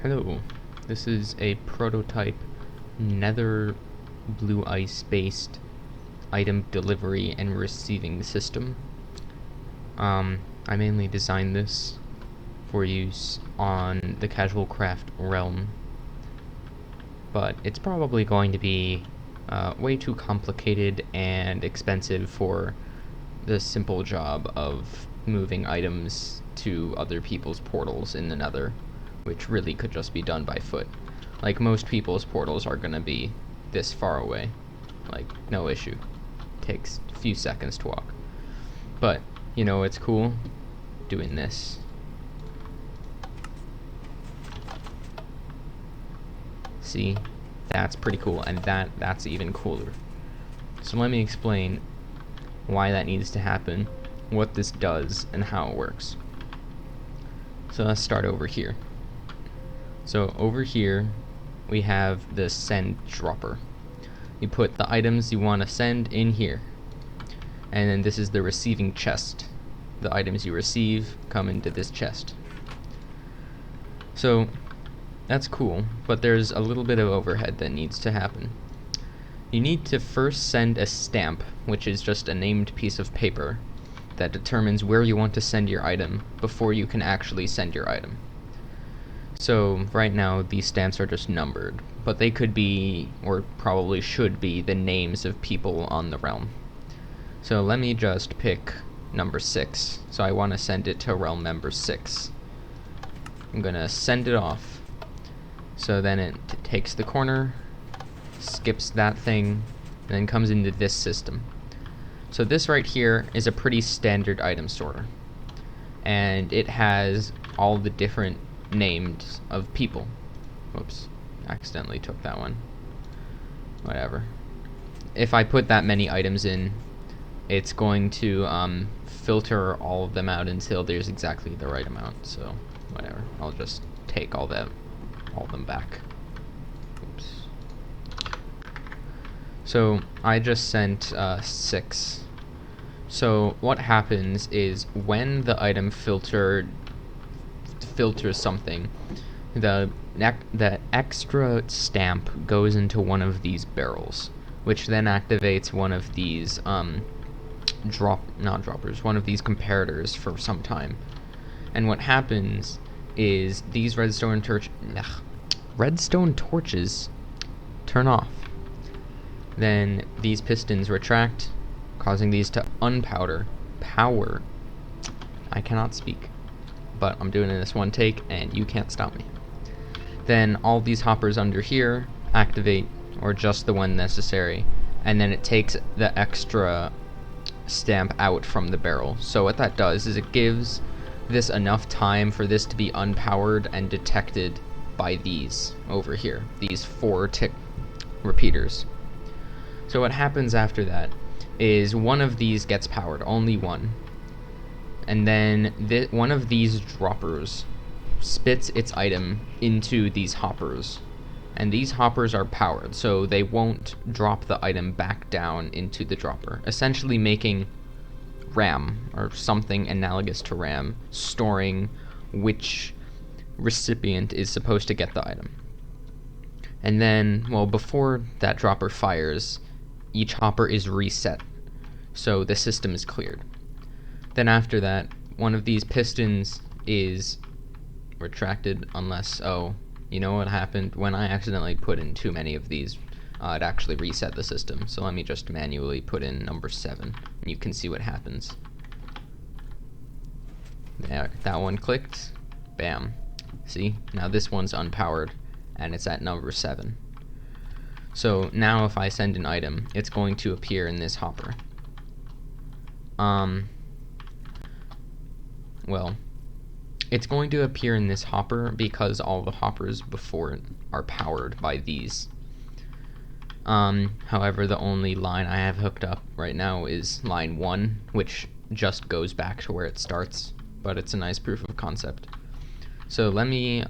Hello, this is a prototype nether blue ice based item delivery and receiving system. I mainly designed this for use on the casual craft realm, but it's probably going to be way too complicated and expensive for the simple job of moving items to other people's portals in the nether, which really could just be done by foot. Like, most people's portals are gonna be this far away. Like, no issue. Takes a few seconds to walk. But, you know, it's cool doing this. See? That's pretty cool, and that's even cooler. So let me explain why that needs to happen, what this does, and how it works. So let's start over here. So over here we have the send dropper. You put the items you want to send in here, and then this is the receiving chest. The items you receive come into this chest. So that's cool, but there's a little bit of overhead that needs to happen. You need to first send a stamp, which is just a named piece of paper that determines where you want to send your item before you can actually send your item. So right now these stamps are just numbered, but they could be, or probably should be, the names of people on the realm. So let me just pick number 6. So I want to send it to realm member 6. I'm gonna send it off. So then it takes the corner, skips that thing, and then comes into this system. So this right here is a pretty standard item sorter, and it has all the different names of people. Whoops, accidentally took that one. Whatever. If I put that many items in, it's going to filter all of them out until there's exactly the right amount. So whatever, I'll just take all of them back. Oops. So I just sent 6. So what happens is when the item filters something, the extra stamp goes into one of these barrels, which then activates one of these one of these comparators for some time. And what happens is these redstone torches turn off. Then these pistons retract, causing these to unpowder. Power. I cannot speak, but I'm doing it in this one take, and you can't stop me. Then all these hoppers under here activate, or just the one necessary, and then it takes the extra stamp out from the barrel. So what that does is it gives this enough time for this to be unpowered and detected by these over here, these 4 tick repeaters. So what happens after that is one of these gets powered, only one, and then one of these droppers spits its item into these hoppers, and these hoppers are powered, so they won't drop the item back down into the dropper, essentially making RAM, or something analogous to RAM, storing which recipient is supposed to get the item. And then, well, before that dropper fires, each hopper is reset, so the system is cleared. Then after that, one of these pistons is retracted unless, oh, you know what happened? When I accidentally put in too many of these, it actually reset the system. So let me just manually put in number 7, and you can see what happens. There, that one clicked, bam. See, now this one's unpowered, and it's at number 7. So now if I send an item, it's going to appear in this hopper. Well, it's going to appear in this hopper because all the hoppers before it are powered by these. However, the only line I have hooked up right now is line 1, which just goes back to where it starts, but it's a nice proof of concept. So let me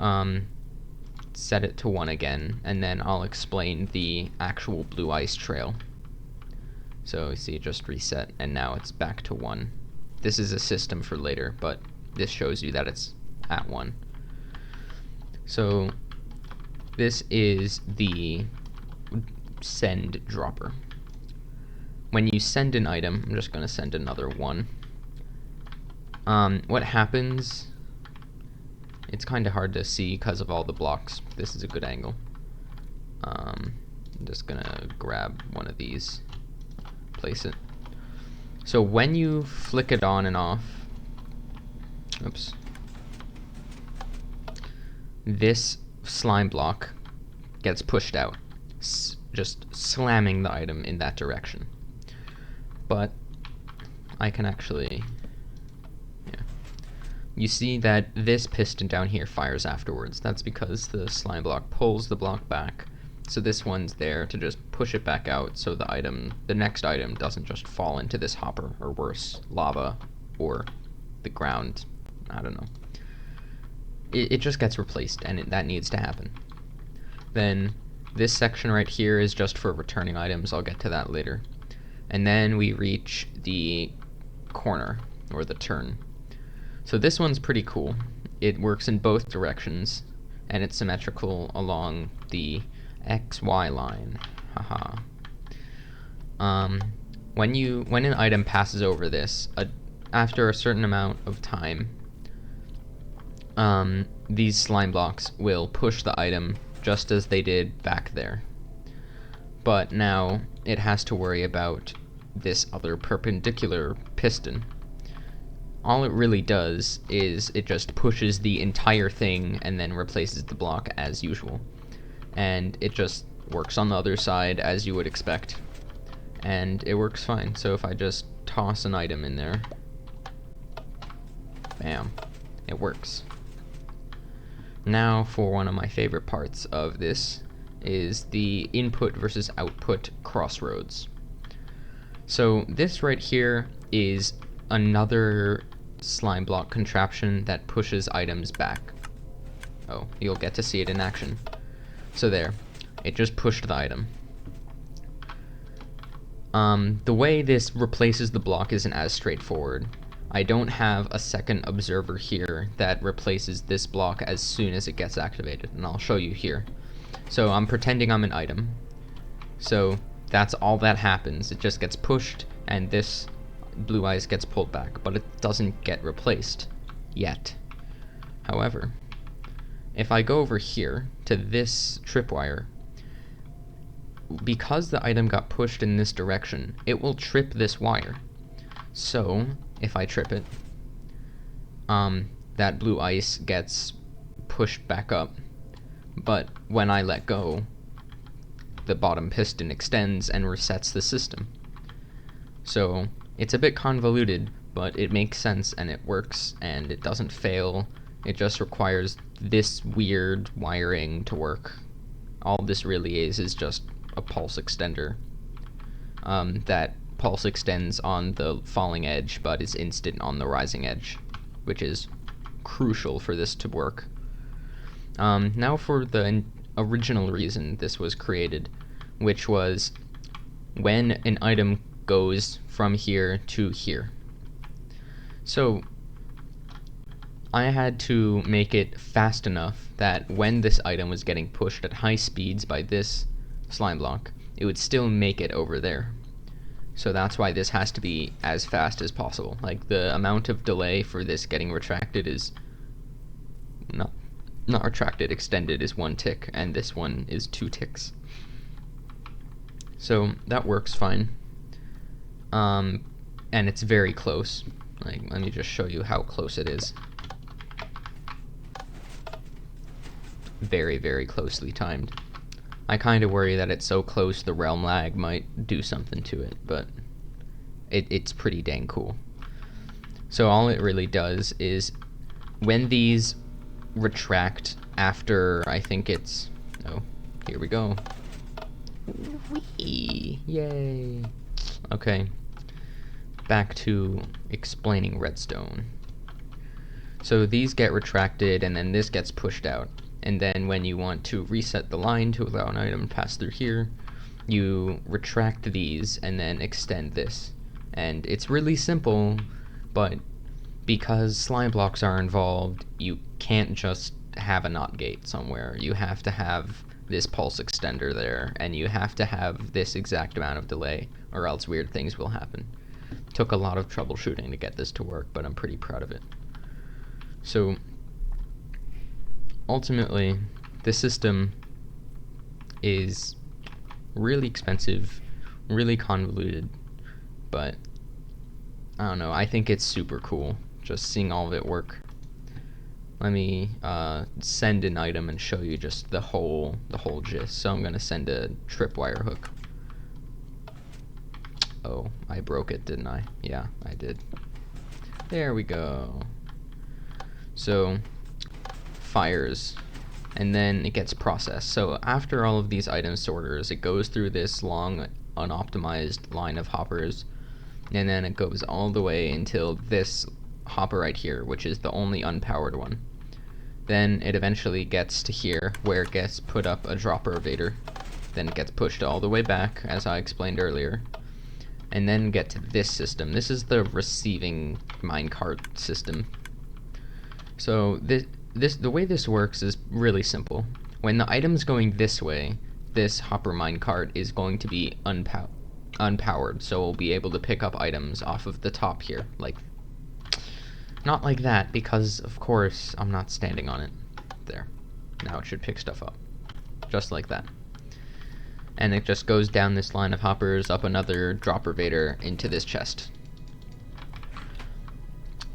set it to 1 again, and then I'll explain the actual blue ice trail. So you see it just reset, and now it's back to 1. This is a system for later, but this shows you that it's at 1. So this is the send dropper. When you send an item, I'm just going to send another one. What happens, it's kind of hard to see because of all the blocks. This is a good angle. I'm just going to grab one of these, place it. So when you flick it on and off, oops, this slime block gets pushed out, just slamming the item in that direction. But I can actually, yeah. You see that this piston down here fires afterwards. That's because the slime block pulls the block back. So this one's there to just push it back out so the next item doesn't just fall into this hopper, or worse, lava, or the ground. I don't know. It just gets replaced, and that needs to happen. Then this section right here is just for returning items. I'll get to that later. And then we reach the corner, or the turn. So this one's pretty cool. It works in both directions, and it's symmetrical along the XY line. Haha. When an item passes over this, after a certain amount of time, these slime blocks will push the item just as they did back there. But now it has to worry about this other perpendicular piston. All it really does is it just pushes the entire thing and then replaces the block as usual. And it just works on the other side as you would expect. And it works fine. So if I just toss an item in there, bam, it works. Now for one of my favorite parts of this is the input versus output crossroads. So this right here is another slime block contraption that pushes items back. Oh, you'll get to see it in action. So there, it just pushed the item. The way this replaces the block isn't as straightforward. I don't have a second observer here that replaces this block as soon as it gets activated, and I'll show you here. So I'm pretending I'm an item. So that's all that happens. It just gets pushed, and this blue ice gets pulled back, but it doesn't get replaced yet. However, if I go over here to this tripwire, because the item got pushed in this direction, it will trip this wire. So if I trip it, that blue ice gets pushed back up, but when I let go, the bottom piston extends and resets the system. So it's a bit convoluted, but it makes sense and it works and it doesn't fail. It just requires this weird wiring to work. All this really is just a pulse extender. That pulse extends on the falling edge, but is instant on the rising edge, which is crucial for this to work. Now for the original reason this was created, which was when an item goes from here to here. So I had to make it fast enough that when this item was getting pushed at high speeds by this slime block, it would still make it over there. So that's why this has to be as fast as possible. Like, the amount of delay for this getting retracted is not retracted, extended is 1 tick, and this one is 2 ticks. So that works fine. And it's very close. Like, let me just show you how close it is. Very, very closely timed. I kind of worry that it's so close the realm lag might do something to it, but it's pretty dang cool. So all it really does is when these retract after, I think it's, oh, here we go. Whee! Yay! Okay, back to explaining redstone. So these get retracted and then this gets pushed out. And then when you want to reset the line to allow an item to pass through here, you retract these and then extend this. And it's really simple, but because slime blocks are involved, you can't just have a NOT gate somewhere. You have to have this pulse extender there, and you have to have this exact amount of delay, or else weird things will happen. Took a lot of troubleshooting to get this to work, but I'm pretty proud of it. So ultimately, this system is really expensive, really convoluted, but I don't know, I think it's super cool just seeing all of it work. Let me send an item and show you just the whole gist. So I'm gonna send a tripwire hook. Oh, I broke it, didn't I? Yeah, I did. There we go. So fires, and then it gets processed. So after all of these item sorters, it goes through this long unoptimized line of hoppers, and then it goes all the way until this hopper right here, which is the only unpowered one. Then it eventually gets to here, where it gets put up a dropper evader. Then it gets pushed all the way back, as I explained earlier, and then get to this system. This is the receiving minecart system. So the way this works is really simple. When the item's going this way, this hopper minecart is going to be unpowered, so we'll be able to pick up items off of the top here, like not like that, because of course I'm not standing on it. There. Now it should pick stuff up. Just like that. And it just goes down this line of hoppers, up another dropper evader, into this chest.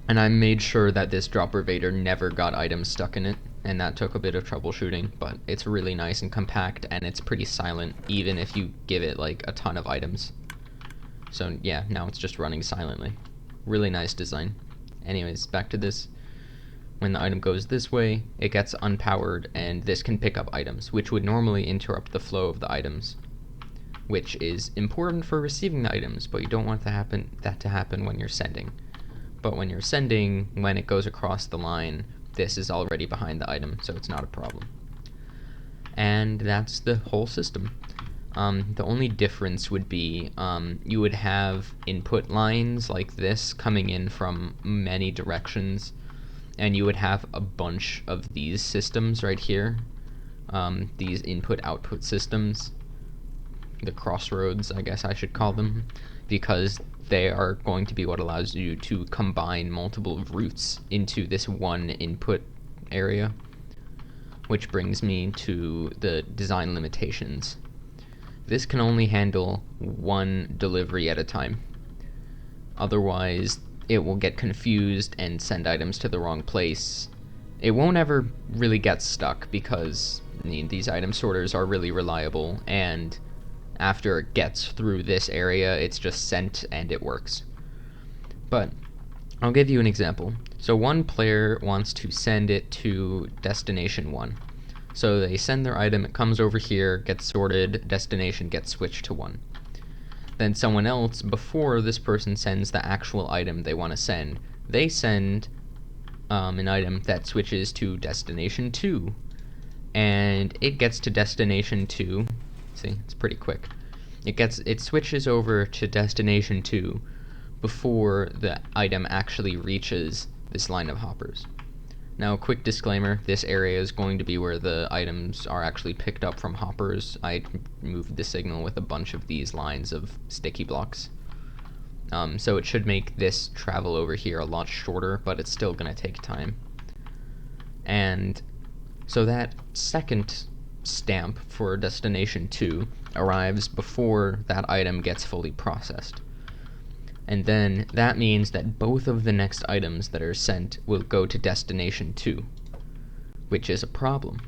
And I made sure that this dropper evader never got items stuck in it, and that took a bit of troubleshooting, but it's really nice and compact, and it's pretty silent, even if you give it like a ton of items. So yeah, now it's just running silently. Really nice design. Anyways, back to this. When the item goes this way, it gets unpowered, and this can pick up items, which would normally interrupt the flow of the items, which is important for receiving the items, but you don't want that to happen when you're sending. But when you're sending, when it goes across the line, this is already behind the item, so it's not a problem. And that's the whole system. The only difference would be you would have input lines like this coming in from many directions, and you would have a bunch of these systems right here, these input-output systems, the crossroads, I guess I should call them, because they are going to be what allows you to combine multiple routes into this one input area, which brings me to the design limitations. This can only handle one delivery at a time. Otherwise, it will get confused and send items to the wrong place. It won't ever really get stuck because these item sorters are really reliable, and after it gets through this area, it's just sent and it works. But I'll give you an example. So one player wants to send it to destination 1. So they send their item, it comes over here, gets sorted, destination gets switched to 1. Then someone else, before this person sends the actual item they want to send, they send an item that switches to destination 2. And it gets to destination 2. See, it's pretty quick. It switches over to destination 2 before the item actually reaches this line of hoppers. Now, quick disclaimer, this area is going to be where the items are actually picked up from hoppers. I moved the signal with a bunch of these lines of sticky blocks. So it should make this travel over here a lot shorter, but it's still going to take time. And so that second stamp for destination 2 arrives before that item gets fully processed. And then that means that both of the next items that are sent will go to destination 2, which is a problem.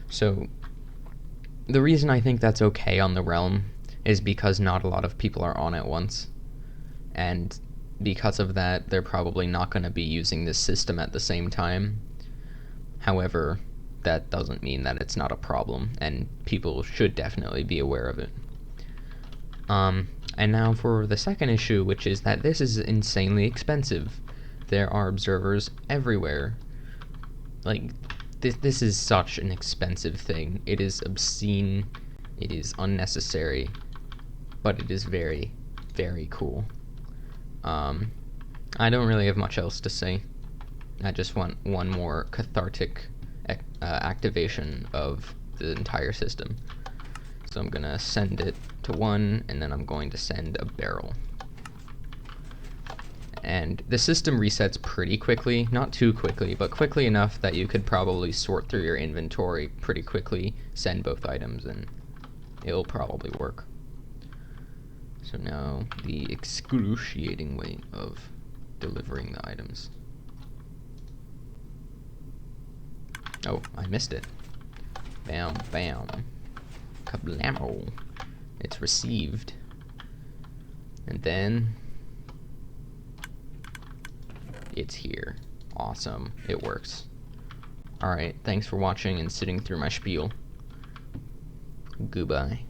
So the reason I think that's okay on the realm is because not a lot of people are on at once, and because of that, they're probably not going to be using this system at the same time. However, that doesn't mean that it's not a problem, and people should definitely be aware of it. And now for the second issue, which is that this is insanely expensive. There are observers everywhere. Like, this is such an expensive thing. It is obscene, it is unnecessary, but it is very, very cool. I don't really have much else to say. I just want one more cathartic activation of the entire system. So I'm gonna send it to 1, and then I'm going to send a barrel. And the system resets pretty quickly, not too quickly, but quickly enough that you could probably sort through your inventory pretty quickly, send both items, and it'll probably work. So now the excruciating way of delivering the items. Oh, I missed it. Bam, bam. Kablamo. It's received. And then it's here. Awesome. It works. Alright, thanks for watching and sitting through my spiel. Goodbye.